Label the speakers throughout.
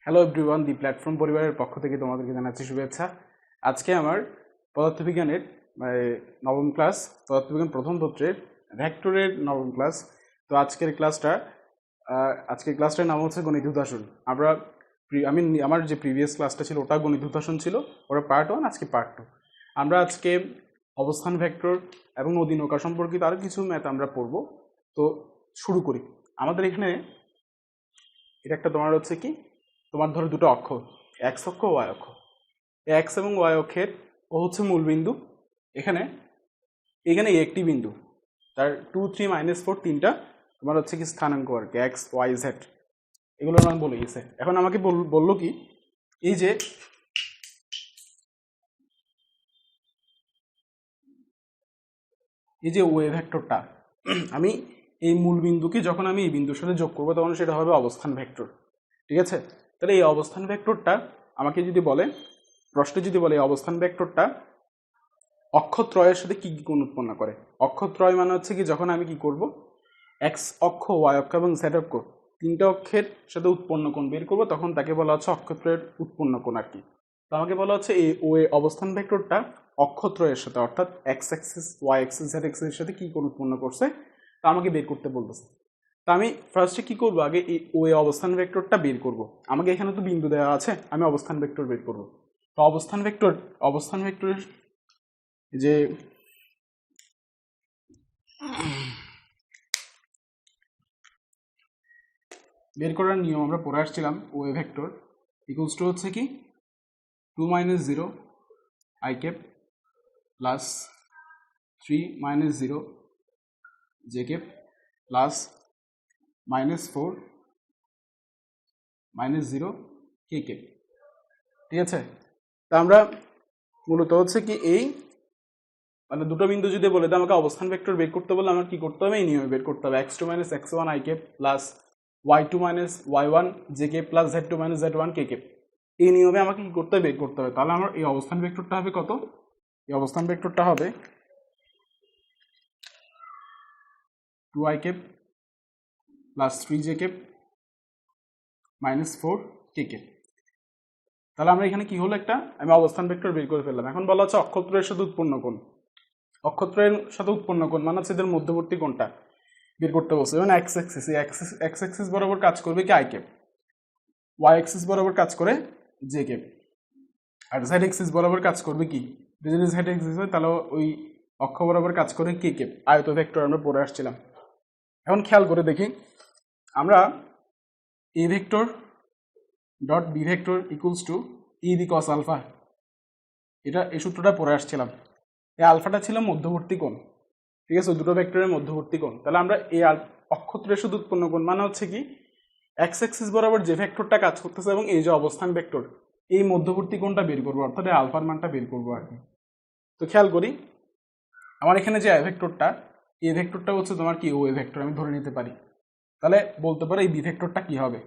Speaker 1: Hello everyone, দি platform পরিবারের পক্ষ থেকে তোমাদেরকে জানাচ্ছি শুভেচ্ছা। আজকে আমার পদার্থবিজ্ঞানের নবম ক্লাস, পদার্থবিজ্ঞান প্রথম পত্রের ভেক্টরের নবম ক্লাস। তো আজকের ক্লাসটার নাম হচ্ছে গণিত উদাহরণ। আমার যে প্রিভিয়াস ক্লাসটা ছিল ওটা গণিত উদাহরণ ছিল, ওটা পার্ট 1, আজকে পার্ট 2। আমরা আজকে অবস্থান ভেক্টর এবং নদী নৌকা সম্পর্কিত আরও কিছু ম্যাথ আমরা পড়ব। তো শুরু করি। আমাদের এখানে এটা একটা তোমার হচ্ছে কি, তোমার ধরো দুটো অক্ষ, এক্স অক্ষ ওয়াই অক্ষ। এক্স এবং ওয়াই অক্ষের ও হচ্ছে মূল বিন্দু। এখানে একটি বিন্দু, তার 2, 3, -4 তিনটা তোমার হচ্ছে কি স্থানাঙ্ক আর কি, এক্স ওয়াই জেড, এগুলো নাম বলে গেছে। এখন আমাকে বললো কি, এই যে ওয়ে ভেক্টরটা, আমি এই মূল বিন্দুকে যখন আমি এই বিন্দুর সাথে যোগ করবো তখন সেটা হবে অবস্থান ভেক্টর। ঠিক আছে, তাহলে এই অবস্থান ভেক্টরটা আমাকে যদি বলে, প্রশ্নে যদি বলে এই অবস্থান ভেক্টরটা অক্ষত্রয়ের সাথে কি কি কোণ উৎপন্ন করে। অক্ষত্রয় মানে হচ্ছে কি, যখন আমি কি করব, এক্স অক্ষ, ওয়াই অক্ষ এবং জেড অক্ষ তিনটা অক্ষের সাথে উৎপন্ন কোণ বের করব, তখন তাকে বলা হচ্ছে অক্ষত্রয়ের উৎপন্ন কোণ আর কি। তো আমাকে বলা হচ্ছে এই ওয়ে অবস্থান ভেক্টরটা অক্ষত্রয়ের সাথে, অর্থাৎ X axis, Y axis, Z অ্যাক্সিসের সাথে কি কোণ উৎপন্ন করছে তা আমাকে বের করতে বলতেছে। তো আমি ফার্স্টে কি করব, আগে এই ওয়ে অবস্থান ভেক্টরটা বের করব। আমাকে এখানে তো বিন্দু দেওয়া আছে, আমি অবস্থান ভেক্টর বের করব। তো অবস্থান ভেক্টরের যে বের করার নিয়ম আমরা পড়ে আসছিলাম, ওয়ে ভেক্টর ইকুয়ালস টু হচ্ছে কি 2 - 0 i cap plus 3 - 0 j cap plus -4 - 0 k cap. ঠিক আছে, তা আমরা মূলত হচ্ছে কি, এই মানে দুটো বিন্দু যদি বলে তো আমাকে অবস্থান ভেক্টর বের করতে বলে আমার কি করতে হবে, এই নিয়মে বের করতে হবে। x2 - x1 i cap plus y2 - y1 j cap plus z2 - z1 k cap. এই নিয়মে আমাকে কি করতে হবে, বের করতে হবে। তাহলে আমার এই অবস্থান ভেক্টরটা হবে কত, এই অবস্থান ভেক্টরটা হবে 2i cap plus 3j cap -4 k cap. তাহলে আমরা এখানে কি হলো, আমি অবস্থান ভেক্টর বের করে ফেললাম। এখন বলা হচ্ছে অক্ষত্রয়ের সাথে উৎপন্ন কোণ। অক্ষত্রয়ের সাথে উৎপন্ন কোণ মানে হচ্ছে এদের মধ্যবর্তী কোণটা বের করতে বলছে। যেমন এক্স অ্যাক্সিস বরাবর কাজ করবে কি আই ক্যাপ, ওয়াই অ্যাক্সিস বরাবর কাজ করে জে ক্যাপ, আর জেড অ্যাক্সিস বরাবর কাজ করবে কি, যদি জেড অ্যাক্সিস হয় তাহলে ওই অক্ষ বরাবর কাজ করে কে ক্যাপ। আয়ত ভেক্টর আমরা পড়ে আসছিলাম। এখন খেয়াল করে দেখি, আমরা A vector dot B vector equals to ই দি কস আলফা, এই সূত্রটা পড়ে আসছিলাম। এই আলফাটা ছিল মধ্যবর্তী কোণ। ঠিক আছে, দুটো ভেক্টরের মধ্যবর্তী কোণ। তাহলে আমরা এই অক্ষত্রের সাথে উৎপন্ন কোণ মানে হচ্ছে কি, এক্স অ্যাক্সিস বরাবর যে ভেক্টরটা কাজ করতেছে এবং এই যে অবস্থান ভেক্টর, এই মধ্যবর্তী কোণটা বের করবো, অর্থাৎ এই আলফার মানটা বের করবো আর কি। তো খেয়াল করি, আমার এখানে যে ভেক্টরটা, এই ভেক্টরটা হচ্ছে তোমার কি ও ভেক্টর আমি ধরে নিতে পারি। তাহলে বলতে পারো এই বি ভেক্টরটা কি হবে।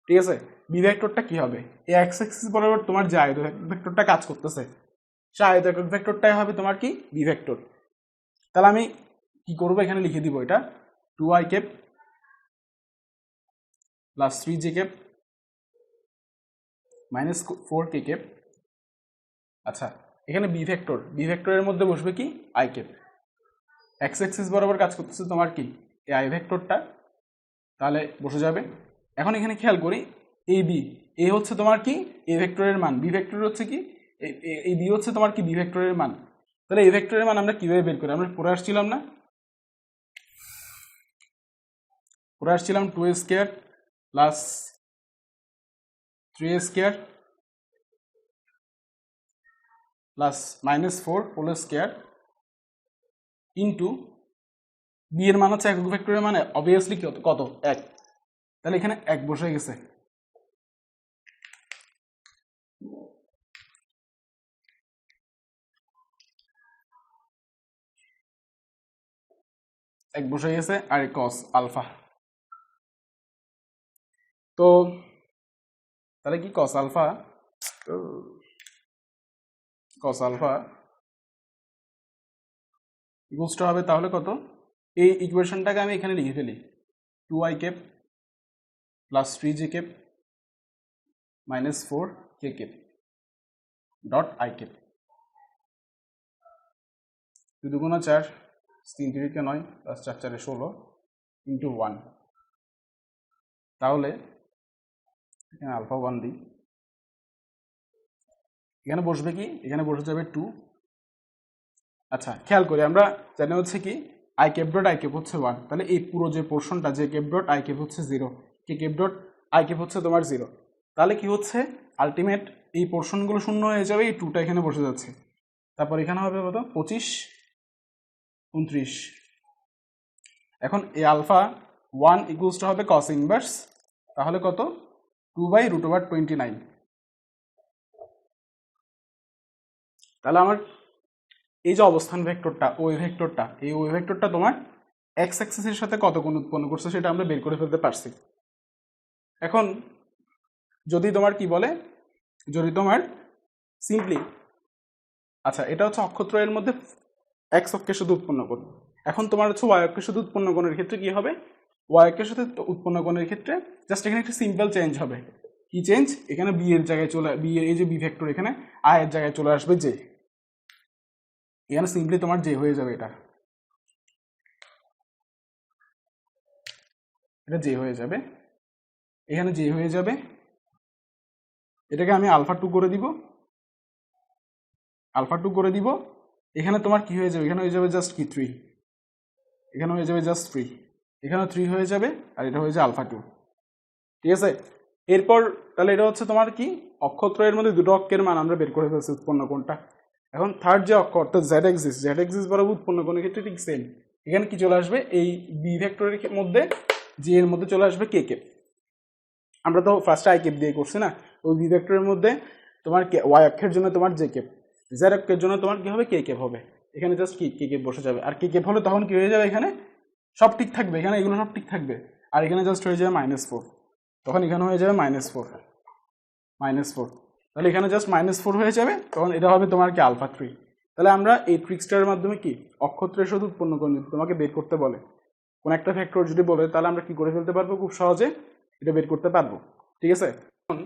Speaker 1: ঠিক আছে, বি ভেক্টরটা কি হবে, এই এক্স অ্যাক্সিস বরাবর তোমার যে আয়ত ভেক্টরটা কাজ করতেছে, সে আয়ত ভেক্টরটাই হবে তোমার কি বি ভেক্টর। তাহলে আমি কি করবো, এখানে লিখে দিব এটা 2i cap plus 3j cap -4 k cap. আচ্ছা, এখানে বি ভেক্টরের মধ্যে বসবে কি আই ক্যাপ, এক্স অ্যাক্সিস বরাবর কাজ করতেছে তোমার কি এই আই ভেক্টরটা, তাহলে বসে যাবে। এখন এখানে খেয়াল করি, এই বি, এ হচ্ছে তোমার কি এ ভেক্টরের মান, বি ভেক্টর হচ্ছে কি এই বি হচ্ছে তোমার কি বি ভেক্টরের মান। তাহলে এ ভেক্টরের মান আমরা কিভাবে বের করি, আমরা পড়ে আসছিলাম না, পড়ে আসছিলাম 2a square plus 3a square plus -4 whole square into B এর মান হচ্ছে একক ভেক্টরের মানে অবভিয়াসলি কত 1। তাহলে এখানে 1 বসে গেছে। আর কস আলফা। তো তাহলে কি কস আলফা ইকুয়ালস টু হবে তাহলে কত, এই ইকুয়েশনটাকে আমি এখানে লিখে ফেলি 2i cap plus 3j cap minus 4 K cap dot I cap. 2 দুগুণা 4, 3 3 9 প্লাস 4 4 16 ইন্টু 1। তাহলে এখানে আলফা 1 দিই, এখানে বসবে কি, এখানে বসে যাবে 2। আচ্ছা খেয়াল করি, আমরা জানি হচ্ছে কি I cap dot I cap হচ্ছে 1, তাহলে এই পুরো যে পোর্শনটা J cap dot I cap হচ্ছে 0, K cap dot I cap হচ্ছে তোমার 0। তাহলে কি হচ্ছে আলটিমেট এই পোর্শনগুলো শূন্য হয়ে যাবে, এই 2টা এখানে বসে যাচ্ছে। তারপর এখানে হবে কত 25 29। এখন এই আলফা 1 ইকুয়ালস টু হবে কস ইনভার্স, তাহলে কত 2/√29। তাহলে আমার এই যে অবস্থান ভেক্টরটা ওই ভেক্টরটা, এই ওই ভেক্টরটা তোমার এক্স অ্যাক্সিসের সাথে কত কোণ উৎপন্ন করছে সেটা আমরা বের করে ফেলতে পারছি। এখন যদি তোমার কি বলে, যদি তোমার সিম্পলি, আচ্ছা এটা হচ্ছে অক্ষত্রয়ের মধ্যে এক্স অক্ষের সাথে উৎপন্ন কোণ। এখন তোমার হচ্ছে ওয়াই অক্ষের সাথে উৎপন্ন কোণের ক্ষেত্রে কি হবে, ওয়াই অক্ষের সাথে উৎপন্ন কোণের ক্ষেত্রে জাস্ট এখানে একটা সিম্পল চেঞ্জ হবে। কি চেঞ্জ, এখানে বি এর জায়গায় বি এর এই যে বি ভেক্টর এখানে আই এর জায়গায় চলে আসবে জে, এখানে সিম্পলি তোমার জে হয়ে যাবে, এটা জে হয়ে যাবে, এখানে জে হয়ে যাবে। এটাকে আমি আলফা 2 করে দিব, আলফা 2 করে দিব। এখানে তোমার কি হয়ে যাবে, এখানে হয়ে যাবে জাস্ট কি 3, এখানে হয়ে যাবে জাস্ট 3, এখানে 3 হয়ে যাবে, আর এটা হয়ে যাবে আলফা 2। ঠিক আছে, এরপর তাহলে এটা হচ্ছে তোমার কি অক্ষত্রয়ের মধ্যে দুটো অক্ষের মান আমরা বের করে ফেলছি উৎপন্ন কোণটা। এখন থার্ড যে অক্ষ অর্থাৎ জেড এক্সিস বরাবর উৎপন্ন কোণের ক্ষেত্রে ঠিক সেম, এখানে কি চলে আসবে, এই বি ভেক্টরের মধ্যে জি এর মধ্যে চলে আসবে কে কেপ। আমরা তো ফার্স্টে আই কেপ দিয়ে করছি না, ওই বি ভেক্টরের মধ্যে তোমার ওয়াই অক্ষের জন্য তোমার জে কেপ, জেড অক্ষের জন্য তোমার কি হবে কে কেপ হবে। এখানে জাস্ট কি কে কেপ বসে যাবে, আর কে কেপ হলে তখন কি হয়ে যাবে, এখানে সব ঠিক থাকবে, এখানে এগুলো সব ঠিক থাকবে, আর এখানে জাস্ট হয়ে যাবে -4, তখন এখানে হয়ে যাবে -4, তাহলে এখানে জাস্ট -4 হয়ে যাবে, তখন এটা হবে তোমার কি আলফা 3। তাহলে আমরা এই ট্রিক্সটার মাধ্যমে কি অক্ষত্রের সাথে উৎপন্ন কোণ যদি তোমাকে বের করতে বলে, কোন একটা ভেক্টর যদি বলে, তাহলে আমরা কি করে ফেলতে পারবো, খুব সহজে এটা বের করতে পারবো। ঠিক আছে, এখন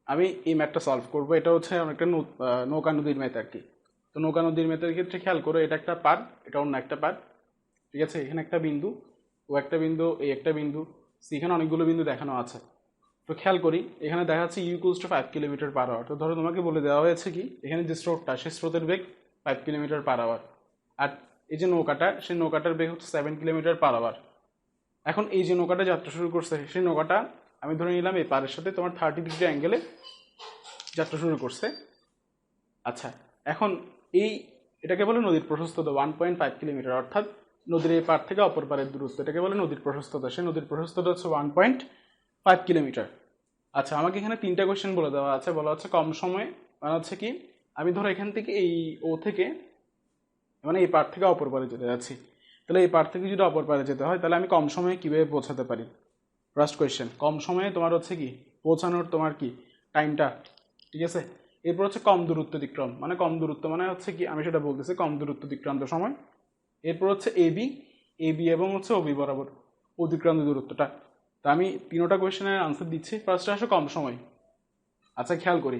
Speaker 1: আমি এই ম্যাথটা সলভ করবো। এটা হচ্ছে অনেকটা নৌকা নদীর ম্যাথ আর কি। তো নৌকা নদীর ম্যাথের ক্ষেত্রে খেয়াল করো, এটা একটা পার, এটা অন্য একটা পার। ঠিক আছে, এখানে একটা বিন্দু, ও একটা বিন্দু, এই একটা বিন্দু, এখানে অনেকগুলো বিন্দু দেখানো আছে। তো খেয়াল করি, এখানে দেখা যাচ্ছে ইউ ইকুয়ালস টু 5 কিলোমিটার/আওয়ার। তো ধরো তোমাকে বলে দেওয়া হয়েছে কি, এখানে যে স্রোতটা, সেই স্রোতের বেগ 5 কিলোমিটার/আওয়ার, আর এই যে নৌকাটা, সেই নৌকাটার বেগ হচ্ছে 7 কিলোমিটার/আওয়ার। এখন এই যে নৌকাটা যাত্রা শুরু করছে, সেই নৌকাটা আমি ধরে নিলাম এই পারের সাথে তোমার 30 ডিগ্রি অ্যাঙ্গেলে যাত্রা শুরু করছে। আচ্ছা, এখন এটাকে বলে নদীর প্রশস্ততা 1.5 কিলোমিটার, অর্থাৎ নদীর এই পার থেকে অপর পারের দূরত্ব, এটাকে বলে নদীর প্রশস্ততা। সেই নদীর প্রশস্ততা হচ্ছে 1.5 কিলোমিটার। আচ্ছা, আমাকে এখানে 3টা কোয়েশ্চেন বলে দেওয়া আছে, বলা হচ্ছে কম সময়ে, মানে হচ্ছে কি আমি ধরো এখান থেকে এই ও থেকে, মানে এই পার থেকে অপর পারে যেতে যাচ্ছি, তাহলে এই পার থেকে যদি অপর পারে যেতে হয়, তাহলে আমি কম সময়ে কীভাবে পৌঁছাতে পারি। ফার্স্ট কোয়েশ্চেন, কম সময়ে তোমার হচ্ছে কি পৌঁছানোর তোমার কি টাইমটা। ঠিক আছে, এরপর হচ্ছে কম দূরত্ব অতিক্রম, মানে কম দূরত্ব মানে হচ্ছে কি আমি সেটা বলতেছি, কম দূরত্ব অতিক্রান্ত সময়। এরপর হচ্ছে এবি এবং হচ্ছে ওবি বরাবর অতিক্রান্ত দূরত্বটা। তা আমি 3টা কোয়েশ্চেনের আনসার দিচ্ছি। ফার্স্টে আসে কম সময়। আচ্ছা খেয়াল করি,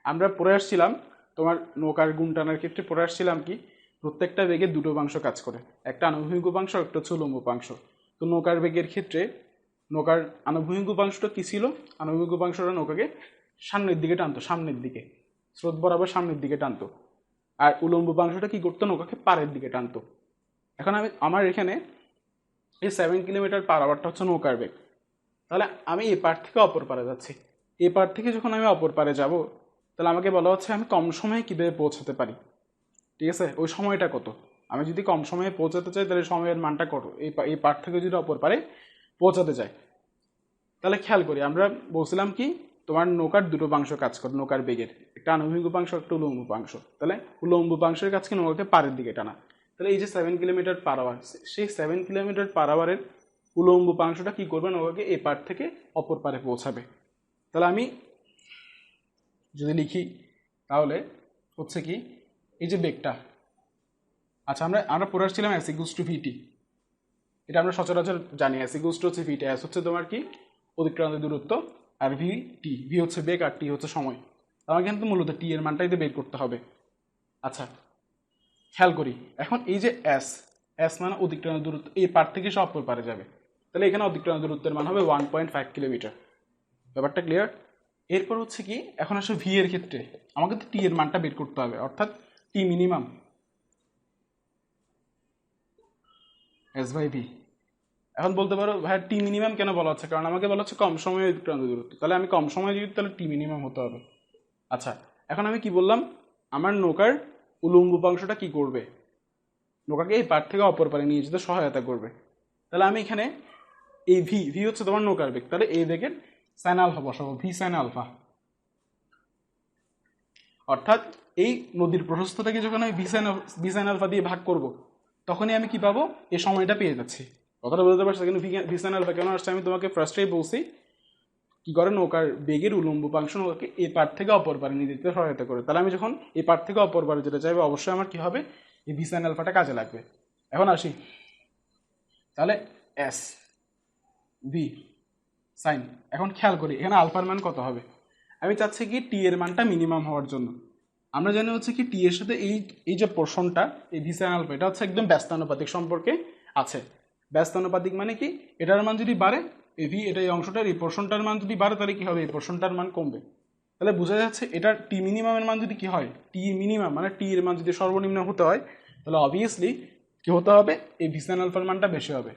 Speaker 1: আমরা পড়ে আসছিলাম তোমার নৌকার গুণ টানার ক্ষেত্রে পড়ে আসছিলাম কি, প্রত্যেকটা বেগের দুটো উপাংশ কাজ করে, একটা আনুভূমিক উপাংশ, একটা হচ্ছে উল্লম্ব উপাংশ। তো নৌকার বেগের ক্ষেত্রে নৌকার আনুভূমিক উপাংশটা কী ছিল, আনুভূমিক উপাংশটা নৌকাকে সামনের দিকে টানতো, সামনের দিকে স্রোত বরাবর সামনের দিকে টানতো, আর উল্লম্ব উপাংশটা কী করতো, নৌকাকে পাড়ের দিকে টানতো। এখন আমার এখানে এই 7 কিলোমিটার/আওয়ারটা হচ্ছে নৌকার বেগ, তাহলে আমি এই পার থেকে অপর পারে যাচ্ছি। এই পার থেকে যখন আমি অপর পারে যাব, তাহলে আমাকে বলা হচ্ছে আমি কম সময়ে কীভাবে পৌঁছাতে পারি। ঠিক আছে, ওই সময়টা কত, আমি যদি কম সময়ে পৌঁছাতে চাই তাহলে সময়ের মানটা কত, এই পার থেকে যদি অপর পারে পৌঁছাতে চাই। তাহলে খেয়াল করি, আমরা বলছিলাম কি তোমার নৌকার দুটো উপাংশ কাজ করে, নৌকার বেগের একটা আনুভূমিক উপাংশ, একটা উল্লম্ব উপাংশ। তাহলে উল্লম্ব উপাংশের কাজকে নৌকাকে পাড়ের দিকে টানা। তাহলে এই যে 7 কিলোমিটার/আওয়ার, সেই 7 কিলোমিটার/আওয়ারের উল্লম্ব উপাংশটা কী করবে, নৌকাকে এই পার থেকে অপর পারে পৌঁছাবে। তাহলে আমি যদি লিখি, তাহলে হচ্ছে কি এই যে বেগটা, আচ্ছা আমরা পড়ে আসছিলাম S equals to VT, এটা আমরা সচরাচর জানি S equals to হচ্ছে VT। S হচ্ছে তোমার কি অতিক্রান্ত দূরত্ব, আর ভি টি, ভি হচ্ছে বেগ আর টি হচ্ছে সময়। আমাকে কিন্তু মূলত টি এর মানটাই তো বের করতে হবে। আচ্ছা খেয়াল করি, এখন এই যে এস, এস মানে অতিক্রান্ত দূরত্ব, এই পার থেকে সে অপর পারে যাবে, তাহলে এখানে অতিক্রান্ত দূরত্বের মান হবে 1.5 কিলোমিটার। ব্যাপারটা ক্লিয়ার? এরপর হচ্ছে কি, এখন আসলে ভি এর ক্ষেত্রে আমাকে তো টি এর মানটা বের করতে হবে, অর্থাৎ টি মিনিমাম এস বাই ভি। এখন বলতে পারো ভাই টি মিনিমাম কেন বলা হচ্ছে, কারণ আমাকে বলা হচ্ছে কম সময়ে অতিক্রান্ত দূরত্ব, তাহলে আমি কম সময়ে যদি তাহলে টি মিনিমাম হতে হবে। আচ্ছা এখন আমি কি বললাম, আমার নৌকার উলম্ব অংশটা কি করবে, নৌকাকে এই পার থেকে অপর পারে নিয়ে যেতে সহায়তা করবে। তাহলে আমি এখানে এই ভি, ভি হচ্ছে তোমার নৌকার বেগ, তাহলে এই বেগের সাইন আলফা বসাবো, ভি সাইন আলফা। অর্থাৎ এই নদীর প্রশস্ত থেকে যখন আমি ভি সাইন আলফা দিয়ে ভাগ করব, তখনই আমি কি পাবো, এই সময়টা পেয়ে যাচ্ছি। কথাটা বলতে পারছি? কিন্তু ভি সাইন আলফা কেন আসছে আমি তোমাকে ফার্স্টেই বলছি, কি করে নৌকার বেগের উলম্ব অংশ নৌকাকে এই পার থেকে অপর পারে নিয়ে যেতে সহায়তা করে। তাহলে আমি যখন এই পার থেকে অপর পারে যেতে চাইবো, অবশ্যই আমার কি হবে, এই ভি সাইন আলফাটা কাজে লাগবে। এখন আসি, তাহলে এস ভি সাইন, এখন খেয়াল করি এখানে আলফার মান কত হবে। আমি চাচ্ছি কি টি এর মানটা মিনিমাম হওয়ার জন্য। আমরা জানি হচ্ছে কি টি এর সাথে এই এই যে পোর্শনটা, এই ভি সাইন আলফা, এটা হচ্ছে একদম ব্যস্তানুপাতিক সম্পর্কে আছে। ব্যস্তানুপাতিক মানে কি, এটার মান যদি বাড়ে, এই ভি, এটা এই অংশটার এই পোর্শনটার মান যদি বাড়ে, তাহলে কি হবে, এই পোর্শনটার মান কমবে। তাহলে বোঝা যাচ্ছে এটার টি মিনিমামের মান যদি কি হয়, টি মিনিমাম মানে টি এর মান যদি সর্বনিম্ন হতে হয়, তাহলে অবভিয়াসলি কি হতে হবে, এই ভি সাইন আলফার মানটা বেশি হবে।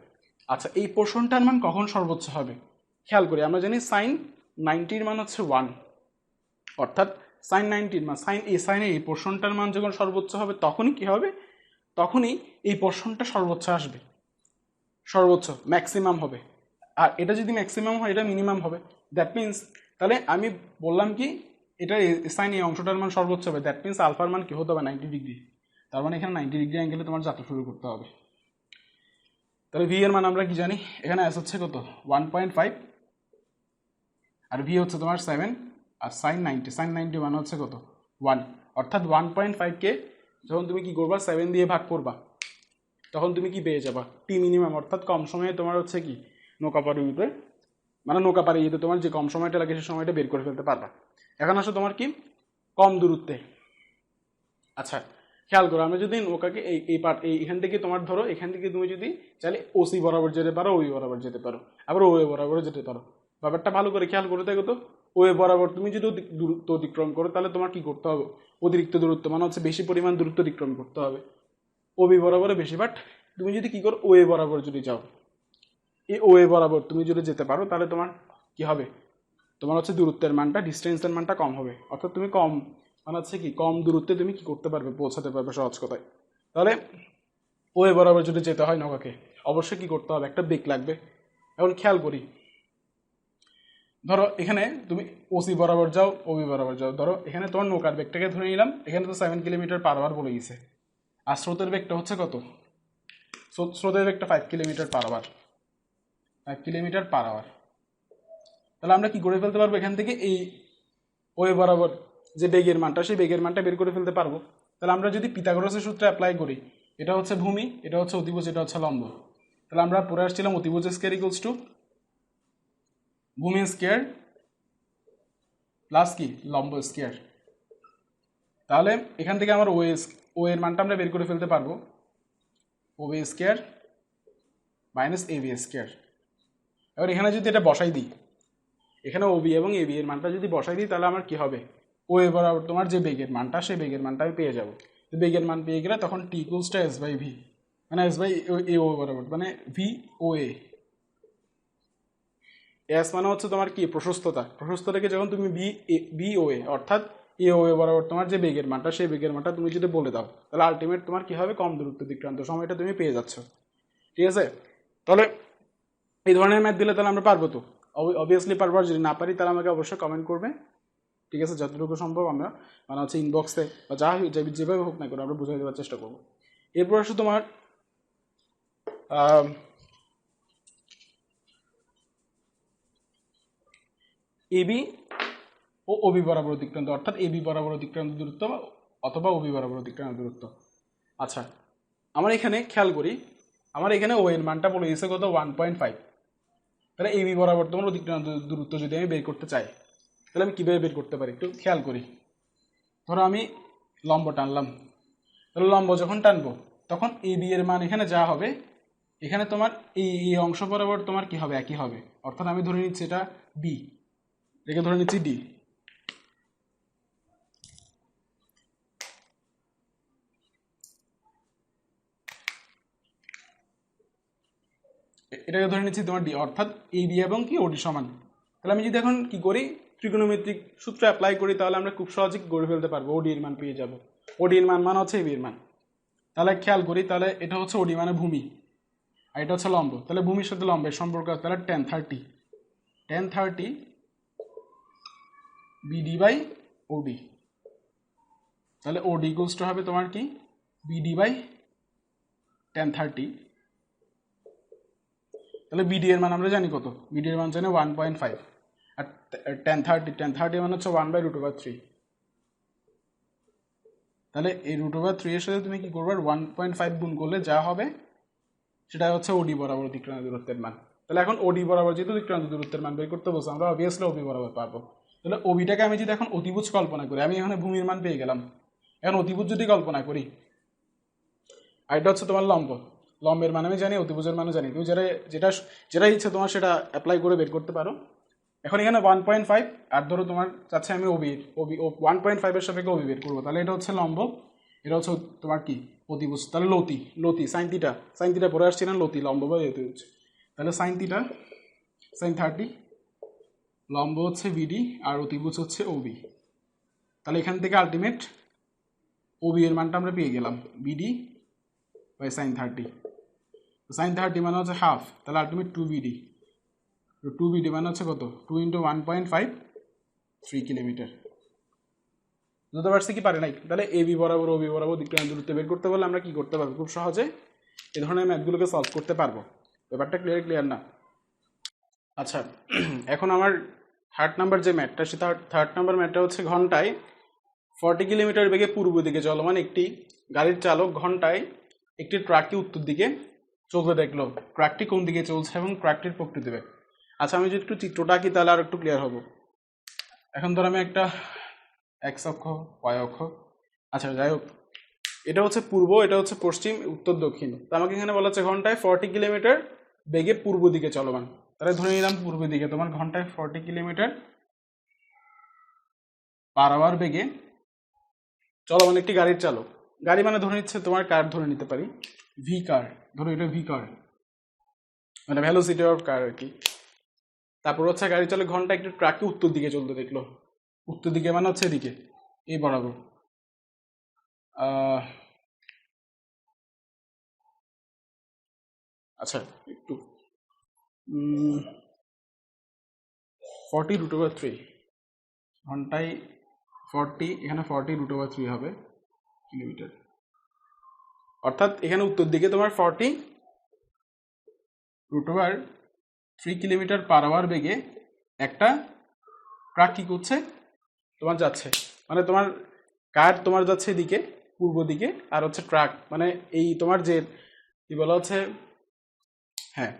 Speaker 1: আচ্ছা এই পোর্শনটার মান কখন সর্বোচ্চ হবে, খেয়াল করি, আমরা জানি সাইন 90 মান হচ্ছে 1, অর্থাৎ সাইন 90 মান, সাইনের এই পোর্শনটার মান যখন সর্বোচ্চ হবে, তখনই কি হবে, তখনই এই পোর্শনটা সর্বোচ্চ আসবে, সর্বোচ্চ ম্যাক্সিমাম হবে। আর এটা যদি ম্যাক্সিমাম হয়, এটা মিনিমাম হবে। দ্যাট মিনস, তাহলে আমি বললাম কি, এটা সাইন এই অংশটার মান সর্বোচ্চ হবে, দ্যাট মিনস আলফার মান কি হতে হবে, 90 ডিগ্রি। তার মানে এখানে 90 ডিগ্রি অ্যাঙ্গেলে তোমার যাত্রা শুরু করতে হবে। তাহলে ভি এর মান আমরা কি জানি, এখানে এস হচ্ছে কত 1.5, আর ভি হচ্ছে তোমার 7, আর সাইন 90 মান হচ্ছে কত 1, অর্থাৎ 1.5কে যখন তুমি কি করবা 7 দিয়ে ভাগ করবা, তখন তুমি কি পেয়ে যাবা, টি মিনিমাম, অর্থাৎ কম সময়ে তোমার হচ্ছে কি নৌকা পাড়িয়ে দিতে, মানে নৌকা পাড়িয়ে দিতে তোমার যে কম সময়টা লাগে সেই সময়টা বের করে ফেলতে পারবা। এখন আসো তোমার কি কম দূরত্বে। আচ্ছা খেয়াল করো, আমরা যদি নৌকাকে এখান থেকে তোমার ধরো, এখান থেকে তুমি যদি চাইলে ওসি বরাবর যেতে পারো, ওই বরাবর যেতে পারো, আবার ওয়ে বরাবর যেতে পারো। ব্যাপারটা ভালো করে খেয়াল করে দেখো তো, ওয়ে বরাবর তুমি যদি দূরত্ব অতিক্রম করো, তাহলে তোমার কি করতে হবে, অতিরিক্ত দূরত্ব মানে হচ্ছে বেশি পরিমাণ দূরত্ব অতিক্রম করতে হবে, ওবি বরাবরে বেশি। বাট তুমি যদি কি করো, ওয়ে বরাবর যদি যাও, এই ওয়ে বরাবর তুমি যদি যেতে পারো, তাহলে তোমার কি হবে, তোমার হচ্ছে দূরত্বের মানটা, ডিস্টেন্সের মানটা কম হবে, অর্থাৎ তুমি কম মানে হচ্ছে কি কম দূরত্বে তুমি কি করতে পারবে, পৌঁছাতে পারবে সহজ কথায়। তাহলে ওয়ে বরাবর যদি যেতে হয় নৌকাকে, অবশ্যই কি করতে হবে, একটা বেগ লাগবে। এখন খেয়াল করি, ধরো এখানে তুমি ওসি বরাবর যাও, ওবি বরাবর যাও, ধরো এখানে তোমার নৌকার বেগটাকে ধরে নিলাম, এখানে তো 7 কিলোমিটার পার আওয়ার বলে গেছে, আর স্রোতের বেগটা হচ্ছে কত, স্রোতের বেগটা 5 kilometre per hour, 5 kilometre per hour. তাহলে আমরা কি করে ফেলতে পারবো, এখান থেকে এই ওয়ে বরাবর যে বেগের মানটা, সেই বেগের মানটা বের করে ফেলতে পারবো। তাহলে আমরা যদি পিথাগোরাসের সূত্রে অ্যাপ্লাই করি, এটা হচ্ছে ভূমি, এটা হচ্ছে অতিভুজ, এটা হচ্ছে লম্ব, তাহলে আমরা পরে আসছিলাম অতিভুজ স্কয়ার ইকুয়ালস টু ভূমি স্কয়ার প্লাস কি লম্ব স্কয়ার। তাহলে এখান থেকে আমার ও এর মানটা আমরা বের করে ফেলতে পারবো, ও B square minus A B square. এবার এখানে যদি এটা বসাই দিই, এখানে ওবি এবং এবি এর মানটা যদি বসাই দিই, তাহলে আমার কি হবে, ও এ বরাবর তোমার যে বেগের মানটা, সেই বেগের মানটা আমি পেয়ে যাবো। বেগের মান পেয়ে গেলে তখন T equals to S by V, মানে এস বাই এ ও বরাবর, মানে ভি ও এ। এস মানে হচ্ছে তোমার কি প্রশস্ততা, প্রশস্ততাকে যখন তুমি বি ও এ, অর্থাৎ এ ও এ বরাবর তোমার যে বেগের মানটা, সেই বেগের মানটা তুমি যদি বলে দাও, তাহলে আলটিমেট তোমার কি হবে, কম দূরত্ব অতিক্রান্ত সময়টা তুমি পেয়ে যাচ্ছ। ঠিক আছে, তাহলে এই ধরনের ম্যাথ দিলে তাহলে আমরা পারবো তো, অবভিয়াসলি পারবো। আর যদি না পারি তাহলে আমাকে অবশ্যই কমেন্ট করবে, ঠিক আছে, যতটুকু সম্ভব আমরা মানে হচ্ছে ইনবক্সে বা যেভাবে হোক না করে আমরা বুঝিয়ে দেওয়ার চেষ্টা করবো। এরপর আসলে তোমার এবি ও ওবি বরাবর অতিক্রান্ত, অর্থাৎ এবি বরাবর অতিক্রান্ত দূরত্ব অথবা ওবি বরাবর অতিক্রান্ত দূরত্ব। আচ্ছা আমার এখানে খেয়াল করি, আমার এখানে ও এর মানটা বলে দিয়েছে কত 1.5, তাহলে এবি বরাবর তোমার অতিক্রান্ত দূরত্ব যদি আমি বের করতে চাই তাহলে আমি কীভাবে বের করতে পারি একটু খেয়াল করি। ধরো আমি লম্ব টানলাম, তাহলে লম্ব যখন টানবো তখন এবি এর মান এখানে যা হবে এখানে তোমার এই অংশ বরাবর তোমার কি হবে, একই হবে। অর্থাৎ আমি ধরে নিচ্ছি এটা বি, এটাকে ধরে নিচ্ছি ডি। এটাকে ধরে নিচ্ছি তোমার ডি, অর্থাৎ এই বি এবং কি ওডি সমান। তাহলে আমি যদি এখন কি করি, ত্রিকোণমিতিক সূত্র অ্যাপ্লাই করি, তাহলে আমরা খুব সহজেই গড়ে ফেলতে পারবো। ওডি এর মান পেয়ে যাবো। ওডি এর মান হচ্ছে এবি এর মান। তাহলে খেয়াল করি, তাহলে এটা হচ্ছে ওডি মানে ভূমি, আর এটা হচ্ছে লম্ব। তাহলে ভূমির সাথে লম্বের সম্পর্ক আছে, তাহলে টেন থার্টি বিডি বাই ওডি। তাহলে ওডি ইকুয়ালস টু হবে তোমার কি বিডি বাই 1030। তাহলে বিডি এর মান আমরা জানি কত, বিডি এর মান জানি 1.5, আর 1030 মান হচ্ছে 1/√3। তাহলে এই √3 এর সাথে তুমি কি করবে, 1.5 গুণ করলে যা হবে সেটা হচ্ছে ওডি বরাবর অতিক্রান্ত দূরত্বের মান। তাহলে এখন ওডি বরাবর যেহেতু অতিক্রান্ত দূরত্বের মান বের করতে বলছো, আমরা অবভিয়াসলি ওবি বরাবর পারবো। তাহলে ওবিটাকে আমি যদি এখন অতিভুজ কল্পনা করি, আমি এখানে ভূমির মান পেয়ে গেলাম, এখন অতিভুজ যদি কল্পনা করি, আর এটা হচ্ছে তোমার লম্ব, লম্বের মান আমি জানি, অতিভুজের মানও জানি। তুমি যেটা ইচ্ছে তোমার সেটা অ্যাপ্লাই করে বের করতে পারো। এখন এখানে 1.5, আর ধরো তোমার চাচ্ছে আমি ওবি 1.5 এর সাপেক্ষে ওবি বের করবো। তাহলে এটা হচ্ছে লম্ব, এটা হচ্ছে তোমার কি অতিভুজ। তাহলে লতি সাইন থিটা পরে আসছি না, লতি লম্ব বা অতিভুজ। তাহলে সাইন 30, লম্ব হচ্ছে বিডি আর অতিভুজ হচ্ছে ওবি। তাহলে এখান থেকে আলটিমেট ওবি এর মানটা আমরা পেয়ে গেলাম বিডি বাই সাইন 30। সাইন 30 মানে হচ্ছে হাফ, তাহলে আলটিমেট 2BD। 2BD মানে হচ্ছে কত, 2 × 1.5, 3 কিলোমিটার। বুঝতে পারছি কি পারে নাই? তাহলে এবি বরাবর ওবি বরাবর অতিক্রান্ত দূরত্ব বের করতে বললে আমরা কি করতে পারবো, খুব সহজে এই ধরনের ম্যাথগুলোকে সলভ করতে পারবো। ব্যাপারটা ক্লিয়ার না? আচ্ছা, এখন আমার থার্ড নাম্বার যে ম্যাথটা, সে থার্ড নাম্বার ম্যাথটা হচ্ছে ঘন্টায় 40 কিলোমিটার বেগে পূর্ব দিকে চলমান একটি গাড়ির চালক ঘন্টায় একটি ট্রাককে উত্তর দিকে চলতে দেখলো। ট্রাকটি কোন দিকে চলছে এবং ট্রাকটির প্রকৃতি বেগ। আচ্ছা, আমি যদি একটু চিত্রটা আঁকি তাহলে আর একটু ক্লিয়ার হবো। এখন ধর আমি একটা এক্স অক্ষ, ওয়াই অক্ষ, আচ্ছা যাই হোক, এটা হচ্ছে পূর্ব, এটা হচ্ছে পশ্চিম, উত্তর দক্ষিণ। তো আমাকে এখানে বলা হচ্ছে ঘন্টায় 40 কিলোমিটার বেগে পূর্ব দিকে চলমান। তাহলে ধরে নিলাম পূর্ব দিকে তোমার ঘন্টায় 40 কিলোমিটার পার আওয়ার বেগে চলমান একটি গাড়ির চালক। গাড়ি মানে ধরে নিচ্ছে তোমার কার ধরে নিতে পারি, ভি কার, ধরো এটা ভি কার মানে ভেলোসিটি অফ কার আর কি। তারপর হচ্ছে গাড়ি চালক ঘন্টা একটি ট্রাককে উত্তর দিকে চলতে দেখলো। উত্তর দিকে মানে হচ্ছে এদিকে, এই বরাবর। আচ্ছা, একটু 40√3 ঘন্টায় 40, এখানে 40√3 হবে কিলোমিটার। অর্থাৎ এখানে উত্তর দিকে তোমার 40√3 কিলোমিটার পার আওয়ার বেগে একটা ট্রাক কি করছে, তোমার যাচ্ছে। মানে তোমার কার তোমার যাচ্ছে এদিকে পূর্ব দিকে, আর হচ্ছে ট্রাক মানে এই তোমার যে কি বলা হচ্ছে, হ্যাঁ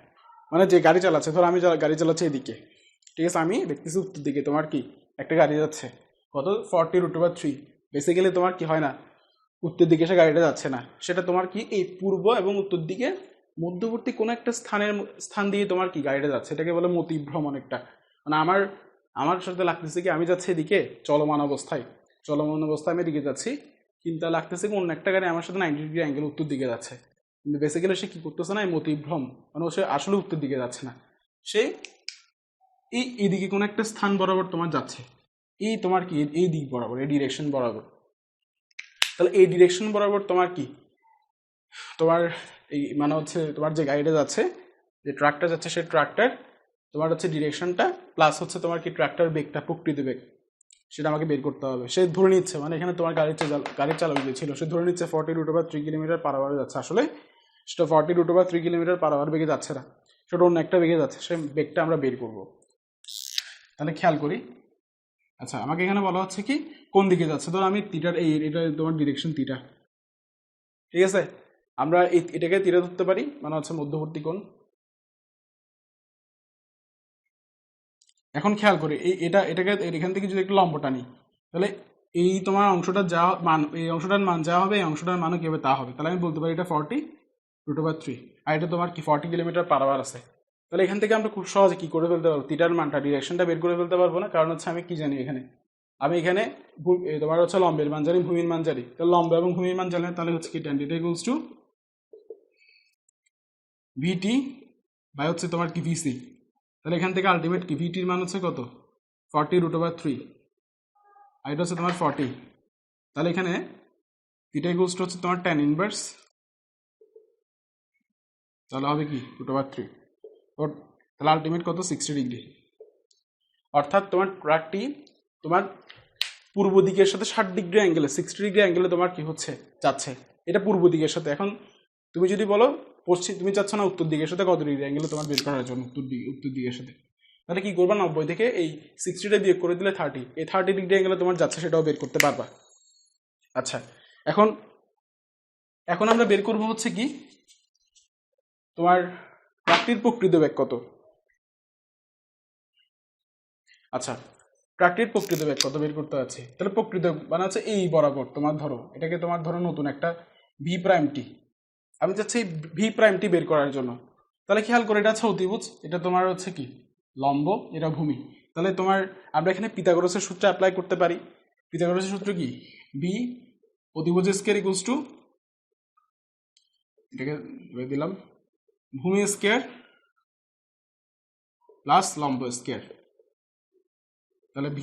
Speaker 1: মানে যে গাড়ি চালাচ্ছে, ধরো আমি গাড়ি চালাচ্ছি এদিকে, ঠিক আছে, আমি দেখতেছি উত্তর দিকে তোমার কি একটা গাড়ি যাচ্ছে, কত 40√3। বেসিক্যালি তোমার কি হয় না, উত্তর দিকে সে গাড়িটা যাচ্ছে না, সেটা তোমার কি এই পূর্ব এবং উত্তর দিকে মধ্যবর্তী কোনো একটা স্থান দিয়ে তোমার কি গাড়িটা যাচ্ছে, এটাকে বলে মতিভ্রম অনেকটা। মানে আমার সাথে লাগতেছে কি আমি যাচ্ছি এদিকে চলমান অবস্থায় আমি এদিকে যাচ্ছি, কিন্তু লাগতেছে কি অন্য একটা গাড়ি আমার সাথে 90 ডিগ্রি অ্যাঙ্গেল উত্তর দিকে যাচ্ছে। কিন্তু বেসিক্যালি সে কি করতেছে না, এই মতিভ্রম মানে সে আসলে উত্তর দিকে যাচ্ছে না, সে এইদিকে কোনো একটা স্থান বরাবর তোমার যাচ্ছে, এই তোমার কি এই দিক বরাবর, এই ডিরেকশন বরাবর। তাহলে এই ডিরেকশন বরাবর তোমার কি তোমার এই মানে হচ্ছে তোমার যে গাড়িটা যাচ্ছে, যে ট্রাকটা যাচ্ছে, সেই ট্রাকটার তোমার হচ্ছে ডিরেকশনটা প্লাস হচ্ছে তোমার কি ট্রাকটার বেগটা, প্রকৃতি বেগ, সেটা আমাকে বের করতে হবে। সে ধরে নিচ্ছে মানে এখানে তোমার গাড়ির চালক যে ছিল সে ধরে নিচ্ছে 40√3 কিলোমিটার পার আওয়ারে যাচ্ছে, আসলে সেটা 40√3 কিলোমিটার পার আওয়ার বেগে যাচ্ছে না, সেটা অন্য একটা বেগে যাচ্ছে, সে বেগটা আমরা বের করব। তাহলে খেয়াল করি, আচ্ছা আমাকে এখানে বলা হচ্ছে কি কোন দিকে যাচ্ছে, ধর আমি থিটার এটা তোমার ডিরেকশন থিটা, ঠিক আছে, আমরা এটাকে থিটা ধরতে পারি, মানে হচ্ছে মধ্যবর্তী কোণ। এখন খেয়াল করে এটাকে এখান থেকে যদি একটু লম্ব টানি, তাহলে এই তোমার অংশটা যা মান, এই অংশটার মান যা হবে, এই অংশটার মানও কি হবে তা হবে। তাহলে আমি বলতে পারি এটা 40√3, আর এটা তোমার কি 40 কিলোমিটার পার আওয়ার আছে। তাহলে এখান থেকে আমরা খুব সহজে কি করে ফেলতে পারবো, থিটার মানটা, ডিরেকশনটা বের করে ফেলতে পারবো না। কারণ হচ্ছে আমি কি জানি, আমি এখানে তোমার হচ্ছে লম্বের মান জানি, ভূমির মান জানি। তাহলে লম্ব এবং ভূমির মান জানলে তাহলে হচ্ছে কি tan θ = VT বাই হচ্ছে তোমার কি VC। তাহলে এখান থেকে আলটিমেট কি VTর মান হচ্ছে কত, 40√3, আর এটা হচ্ছে তোমার 40। তাহলে এখানে θ = হচ্ছে তোমার tan ইনভার্স, তাহলে হবে কি √3। তাহলে আলটিমেট কত, 60 ডিগ্রি। অর্থাৎ তোমার ট্র্যাকটি তোমার পূর্ব দিকের সাথে 60 ডিগ্রি অ্যাঙ্গেলে, 60 ডিগ্রি অ্যাঙ্গেলে তোমার কি হচ্ছে, যাচ্ছে। এটা পূর্ব দিকের সাথে। এখন তুমি যদি বলো পশ্চিম, তুমি চাচ্ছ না উত্তর দিকের সাথে কত ডিগ্রি অ্যাঙ্গেলে তোমার বের করার জন্য, উত্তর দিকের সাথে, তাহলে কি করবা, 90 থেকে এই 60টা বিয়োগ করে দিলে 30, এই 30 ডিগ্রি অ্যাঙ্গেলে তোমার যাচ্ছে সেটাও বের করতে পারবা। আচ্ছা, এখন আমরা বের করবো হচ্ছে কি তোমার ট্র্যাকটির প্রকৃত বেগ কত। আচ্ছা, ট্র্যাকটির প্রকৃত বেগ কত বের করতে আছে। তাহলে প্রকৃত মানে হচ্ছে এই বরাবর তোমার ধরো, এটাকে তোমার ধরো নতুন একটা V', আমি চাচ্ছি V' বের করার জন্য। তাহলে খেয়াল করে, এটা হচ্ছে অতিভুজ, এটা তোমার হচ্ছে কি লম্ব, এটা ভূমি। তাহলে তোমার আমরা এখানে পিথাগোরাসের সূত্র অ্যাপ্লাই করতে পারি। পিথাগোরাসের সূত্র কি, বি অতিভুজ স্কয়ার ইকুয়ালস টু, এটাকে দিলাম ভূমি স্কয়ার প্লাস লম্ব স্কয়ার। তাহলে V'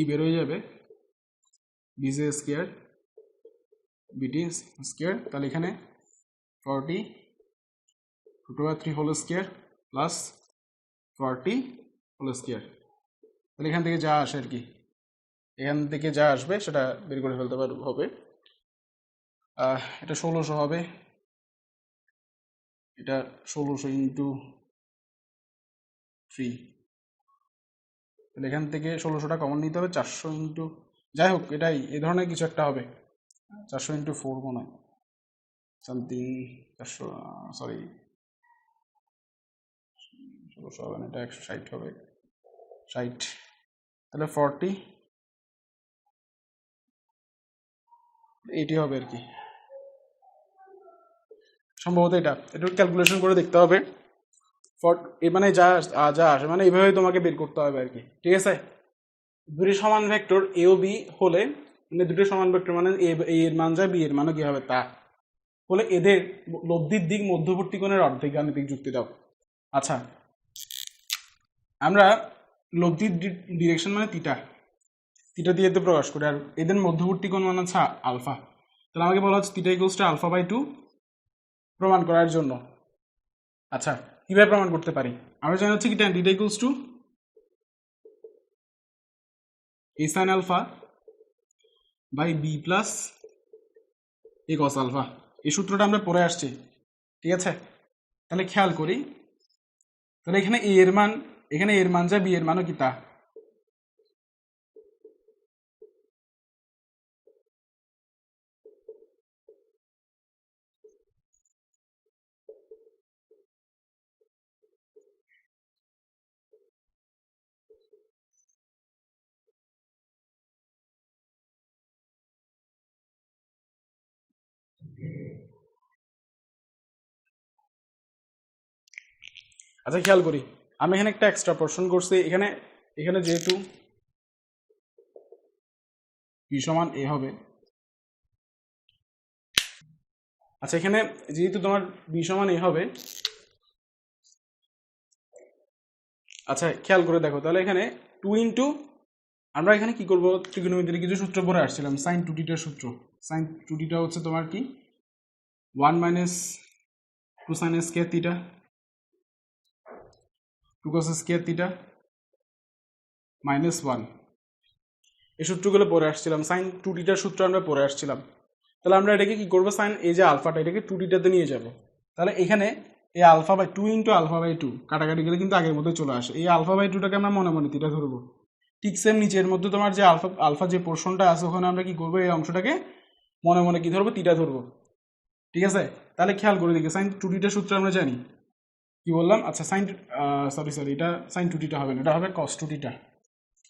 Speaker 1: বের হয়ে যাবে BJ স্কয়ার BT স্কয়ার। তাহলে এখানে 40√3 whole square plus 40 whole square. তাহলে এখান থেকে যা আসে আর কি, এখান থেকে যা আসবে সেটা বের করে ফেলতে হবে। এটা 1600 হবে, এটা 1600 ইন্টু 3। তাহলে এখান থেকে 1600টা কমন নিতে হবে, 400 ইন্টু, যাই হোক এটাই এই ধরনের কিছু একটা হবে, 400 ইন্টু 4 মনে হয় সামথিং 400, সরি 1600 হবে না, এটা 160 হবে, 60। তাহলে 80 হবে আর কি, সম্ভবত এটা একটু ক্যালকুলেশন করে দেখতে হবে। মানে যা যা আসে মানে এইভাবে তোমাকে বের করতে হবে আর কি, ঠিক আছে। দুটি সমান ভেক্টর এ ও বি হলে, মানে দুটি সমান ভেক্টর মানে এ এর মান যা বি এর মানও কি হবে তা হলে, এদের লব্ধির দিক মধ্যবর্তী কোণের অর্ধেক গাণিতিক যুক্তি দাও। আচ্ছা, আমরা লব্ধির ডিরেকশন মানে থিটা দিয়ে তো প্রকাশ করি, আর এদের মধ্যবর্তী কোণ মানে হচ্ছে আলফা। তাহলে আমাকে বলা হচ্ছে θ = α/2 প্রমাণ করার জন্য। আচ্ছা, কিভাবে প্রমাণ করতে পারি, আমরা জানি হচ্ছে কি tan θ = a sin alpha by b plus a cos alpha। এই সূত্রটা আমরা পড়ে আসছি, ঠিক আছে। তাহলে খেয়াল করি, তাহলে এখানে a এর মান, এখানে এর মান যা b এর মানও কি তা। আচ্ছা খেয়াল করি, আমি এখানে একটা এক্সট্রা পোর্শন করছি, এখানে যেহেতু b সমান a হবে, আচ্ছা এখানে যেহেতু তোমার b সমান a হবে, আচ্ছা খেয়াল করে দেখো, তাহলে এখানে 2 ইন্টু, আমরা এখানে কি করব, ত্রিকোণমিতির কিছু সূত্র পড়ে আসছিলাম, sin 2θ সূত্র। sin 2θ হচ্ছে তোমার কি 1 minus 2 sin square θ 2 cos square θ minus 1, এই সূত্রগুলো পড়ে আসছিলাম, sin 2θ সূত্র আমরা পড়ে আসছিলাম। তাহলে আমরা এটাকে কি করবো, sin এই যে আলফাটা এটাকে 2θ নিয়ে যাব। তাহলে এখানে এই α/2 ইন্টু α/2 কাটাকাটি গেলে কিন্তু আগের মতোই চলে আসে, এই α/2টাকে আমরা মনে মনে θ ধরবো। ঠিক সেম নিচের মধ্যে তোমার যে আলফা যে পোর্শনটা আছে, ওখানে আমরা কি করবো, এই অংশটাকে মনে মনে কি ধরবো, θ ধরবো, ঠিক আছে। তাহলে খেয়াল করে দেখি, sin 2θ সূত্র আমরা জানি, কি বললাম, আচ্ছা সাইন, সরি এটা সাইন টু টিটা হবে না, এটা হবে কস টু টিটা,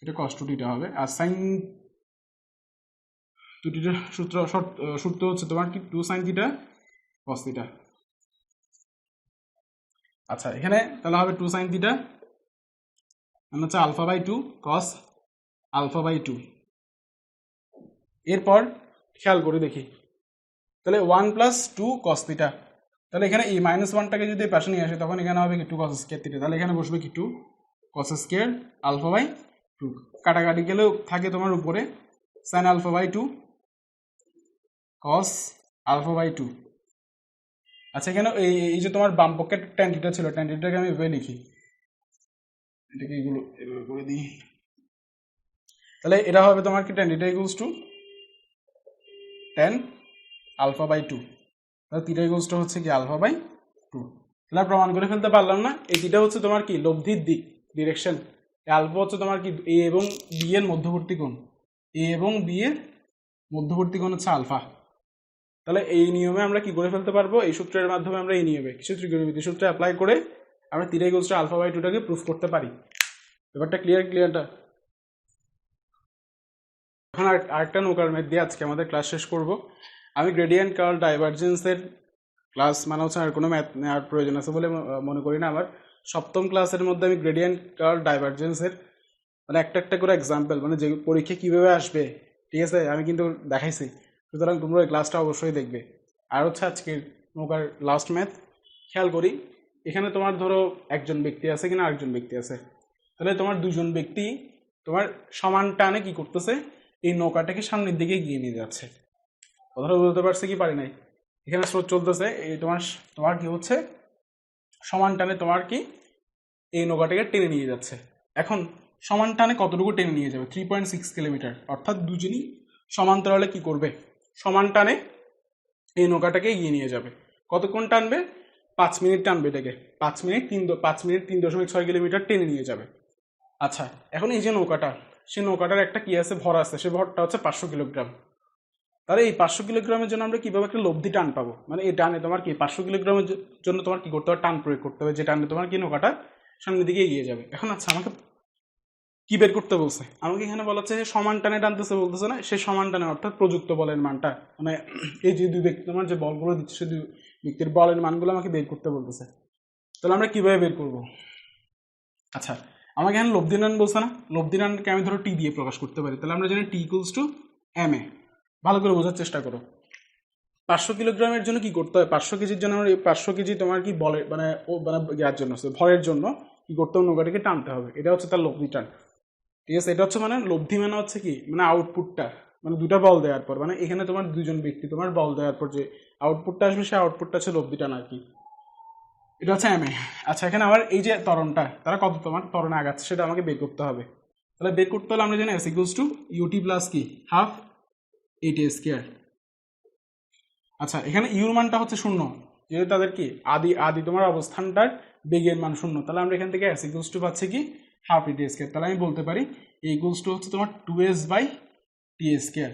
Speaker 1: এটা কস টু টিটা হবে। আর সাইন টু টিটার সূত্র হচ্ছে তোমার কি two sine theta cos theta. আচ্ছা এখানে তাহলে হবে টু সাইন থিটা মানে হচ্ছে alpha by two cos alpha by two. এরপর খেয়াল করে দেখি, তাহলে one plus two cos theta, তাহলে এখানে এই মাইনাস ওয়ানটাকে যদি পাশে নিয়ে আসে তখন এখানে হবে কি টু কস স্কোয়ার থিটা, তাহলে এখানে বসবে কি two cos square alpha by two, কাটাকাটি গেলেও থাকে তোমার উপরে sine alpha by two cos alpha by two. আচ্ছা এখানে এই যে তোমার বাম পক্ষের ট্যান থিটা ছিল, ট্যান থিটাকে আমি এভাবে লিখি, এটাকে এগুলো এভাবে করে দিই, তাহলে এটা হবে তোমার কি tan theta equals to tan alpha by two, তাহলে থিটা ইকুয়ালস টু হচ্ছে কি আলফা বাই টু। তাহলে প্রমাণ করে ফেলতে পারলাম না, এই থিটা হচ্ছে তোমার কি লব্ধির দিক, ডিরেকশন, আলফা হচ্ছে তোমার কি এ এবং বি এর মধ্যবর্তী কোণ, এ এবং বি এর মধ্যবর্তী কোণ হচ্ছে আলফা। তাহলে এই নিয়মে আমরা কি করে ফেলতে পারবো, এই সূত্রের মাধ্যমে আমরা এই নিয়মে কিছু ত্রিকোণমিতি সূত্রে অ্যাপ্লাই করে আমরা theta equals to alpha by টুটাকে প্রুফ করতে পারি। ব্যাপারটা ক্লিয়ারটা। এখন আরেকটা নৌকার ম্যাথ দিয়ে আজকে আমাদের ক্লাস শেষ করব। আমি গ্রেডিয়েন্ট কার্ল ডাইভারজেন্সের ক্লাস মানে হচ্ছে আর কোনো ম্যাথ নেওয়ার প্রয়োজন আছে বলে মনে করি না। আমার সপ্তম ক্লাসের মধ্যে আমি গ্রেডিয়েন্ট কার্ল ডাইভারজেন্সের মানে একটা করে এক্সাম্পল মানে যে পরীক্ষা কীভাবে আসবে, ঠিক আছে, আমি কিন্তু দেখাইছি, সুতরাং তোমরা এই ক্লাসটা অবশ্যই দেখবে। আর হচ্ছে আজকের নৌকার লাস্ট ম্যাথ, খেয়াল করি এখানে তোমার ধরো একজন ব্যক্তি আছে কিনা আরেকজন ব্যক্তি আছে, তাহলে তোমার দুজন ব্যক্তি তোমার সমান টানে কি করতেছে, এই নৌকাটাকে সামনের দিকে এগিয়ে নিয়ে যাচ্ছে। কথাটা বুঝতে পারছে কি পারি নাই, এখানে স্রোত চলতেছে, এই তোমার কি হচ্ছে সমান টানে তোমার কি এই নৌকাটাকে টেনে নিয়ে যাচ্ছে। এখন সমান টানে কতটুকু টেনে নিয়ে যাবে, 3.6 কিলোমিটার, অর্থাৎ দুজনই সমান্তরালে কি করবে, সমান টানে এই নৌকাটাকে এগিয়ে নিয়ে যাবে। কতক্ষণ টানবে, 5 মিনিট টানবে, এটাকে 5 মিনিট 3.6 কিলোমিটার টেনে নিয়ে যাবে। আচ্ছা এখন এই যে নৌকাটা, সেই নৌকাটার একটা কি আছে, ভর আছে, সে ভরটা হচ্ছে 500 কিলোগ্রাম। তাহলে এই 500 কিলোগ্রামের জন্য আমরা কিভাবে একটা লব্ধি টান পাবো, মানে এই টানে তোমার কি 500 কিলোগ্রামের জন্য তোমার কি করতে হবে, টান প্রয়োগ করতে হবে, যে টানে তোমার কি নৌকাটা সামনের দিকে এগিয়ে যাবে। এখন আচ্ছা আমাকে কি বের করতে বলছে, আমাকে এখানে বলা হচ্ছে সমান টানে টানতেছে বলতেছে না, সেই সমান টানে অর্থাৎ প্রযুক্ত বলের মানটা, মানে এই যে দুই ব্যক্তি তোমার যে বলগুলো দিচ্ছে সেই দুই ব্যক্তির বলের মানগুলো আমাকে বের করতে বলতেছে। তাহলে আমরা কিভাবে বের করব, আচ্ছা আমাকে এখানে লব্ধি নান বলছে না, লব্ধি নানকে আমি ধরো টি দিয়ে প্রকাশ করতে পারি, তাহলে আমরা জানি টি ইকুয়ালস টু এম এ। ভালো করে বোঝার চেষ্টা করো, 500 কিলোগ্রামের জন্য কি করতে হয়, 500 কেজির জন্য 500 কেজি তোমার কি বলের মানে ইয়ার জন্য ভরের জন্য কি করতে হবে, নৌকাটাকে টানতে হবে, এটা হচ্ছে তার লব্ধি টান, ঠিক আছে। এটা হচ্ছে মানে লব্ধি মানে হচ্ছে কি মানে আউটপুটটা, মানে দুটা বল দেওয়ার পর, মানে এখানে তোমার দুজন ব্যক্তি তোমার বল দেওয়ার পর যে আউটপুটটা আসবে সেই আউটপুটটা হচ্ছে লব্ধি টান আর কি, এটা হচ্ছে এম এ। আচ্ছা এখানে আবার এই যে ত্বরণটা তারা কত তোমার ত্বরণে আগাচ্ছে সেটা আমাকে বের করতে হবে, তাহলে বের করতে হলে আমরা জানি S equals to u t plus কি হাফ এইটি স্কোয়ার। আচ্ছা এখানে ইউর মানটা হচ্ছে শূন্য, যেহেতু তাদের কি আদি তোমার অবস্থানটার বেগের মান শূন্য, তাহলে আমরা এখান থেকে এস ইকুয়ালস টু পাচ্ছি কি হাফ ইটি স্কোয়ার, তাহলে আমি বলতে পারি এ ইকুয়ালস টু হচ্ছে তোমার 2s by T square,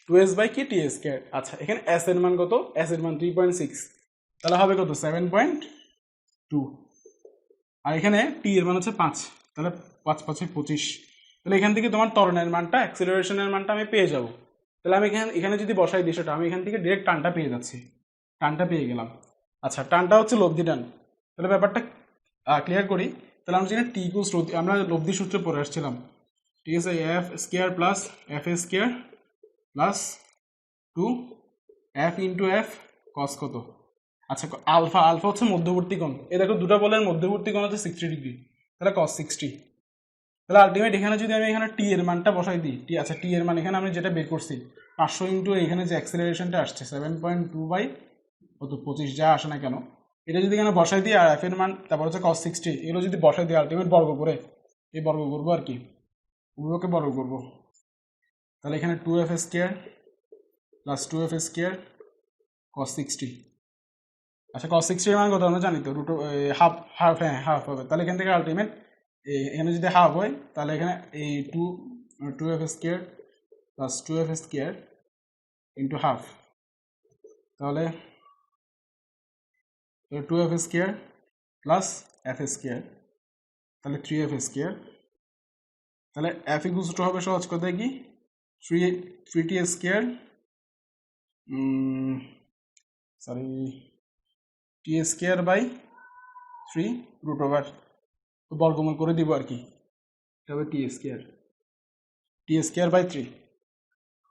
Speaker 1: 2s by কি টি স্কোয়ার। আচ্ছা এখানে এস এর মান কত, এস এর মান 3.6, তাহলে হবে কত 7.2, আর এখানে টি এর মান হচ্ছে 5, তাহলে 5 5 25, তাহলে এখান থেকে তোমার ত্বরণের মানটা অ্যাক্সিলারেশনের মানটা আমি পেয়ে যাব। তাহলে আমি এখানে যদি বসাই দিই সেটা আমি এখান থেকে ডিরেক্ট টানটা পেয়ে যাচ্ছি, টানটা পেয়ে গেলাম। আচ্ছা টানটা হচ্ছে লব্ধি টান, তাহলে ব্যাপারটা ক্লিয়ার করি, তাহলে আমরা জানি টি ইকুয়ালস টু, আমরা লব্ধি সূত্রে পড়ে আসছিলাম, ঠিক আছে, এফ স্কোয়ার প্লাস এফ এ square plus 2 F into F কস কত, আচ্ছা আলফা হচ্ছে মধ্যবর্তী কোণ, এই দেখো দুটো বলের মধ্যবর্তী কোণ হচ্ছে 60 ডিগ্রি, তাহলে কস 60, তাহলে আলটিমেট এখানে যদি আমি এখানে টি এর মানটা বসাই দিই, আচ্ছা টি এর মান এখানে আমি যেটা বের করছি 500 ইন্টু এখানে যে অ্যাক্সিলারেশনটা আসছে 7.2 বাই কত 25 যা আসে না কেন, এটা যদি এখানে বসাই দিই আর এফ এর মান তারপর হচ্ছে cos 60, এগুলো যদি বসাই দিই আলটিমেট বর্গ করে এই বর্গ করবো আর কি, উভয়কে বর্গ করবো, তাহলে এখানে 2f square plus 2f square cos 60, আচ্ছা cos 60 এর মান কত আমরা জানি তো, হাফ হ্যাঁ হাফ হবে, তাহলে এখান থেকে আলটিমেট এখানে যদি হাফ হয় তাহলে এখানে এই 2f square plus 2f square into half, তাহলে তাহলে 2f square plus f square, তাহলে 3f স্কোয়ার। তাহলে f ইকুয়ালস টু হবে সহজ কথায় কি 3t square sorry t square by 3 root over, তো বর্গমূল করে দিব আর কি, এটা হবে t স্কোয়ার বাই 3।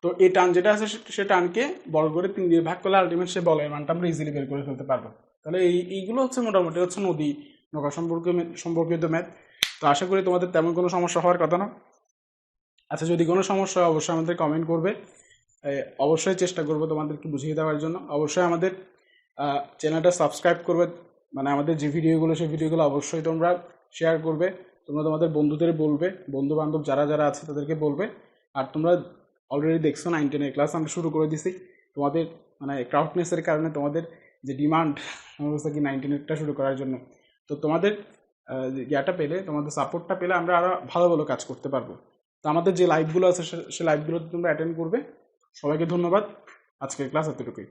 Speaker 1: তো এই টান যেটা আছে সে টানকে বর্গ করে 3 দিয়ে ভাগ করলে আলটিমেট সে বলের মানটা আমরা ইজিলি বের করে ফেলতে পারবো। তাহলে এইগুলো হচ্ছে মোটামুটি হচ্ছে নৌকা সম্পর্কিত ম্যাথ। তো আশা করি তোমাদের তেমন কোনো সমস্যা হওয়ার কথা না। আচ্ছা, যদি কোনো সমস্যা হয় অবশ্যই আমাদের কমেন্ট করবে, অবশ্যই চেষ্টা করবো তোমাদেরকে বুঝিয়ে দেওয়ার জন্য। অবশ্যই আমাদের চ্যানেলটা সাবস্ক্রাইব করবে, মানে আমাদের যে ভিডিওগুলো সেই ভিডিওগুলো অবশ্যই তোমরা শেয়ার করবে, তোমরা তোমাদের বন্ধুদের বলবে, বন্ধু বান্ধব যারা যারা আছে তাদেরকে বলবে। আর তোমরা অলরেডি দেখছো 9, 10 ক্লাস আমরা শুরু করে দিছি, তোমাদের মানে ক্রাউডনেসের কারণে তোমাদের যে ডিমান্ড অবস্থা কি 9, 10 শুরু করার জন্য। তো তোমাদের ইয়াটা পেলে, তোমাদের সাপোর্টটা পেলে আমরা আরও ভালো ভালো কাজ করতে পারবো। তো আমাদের যে লাইভগুলো আছে সে লাইভগুলোতে তোমরা অ্যাটেন্ড করবে। সবাইকে ধন্যবাদ, আজকের ক্লাস এতটুকুই।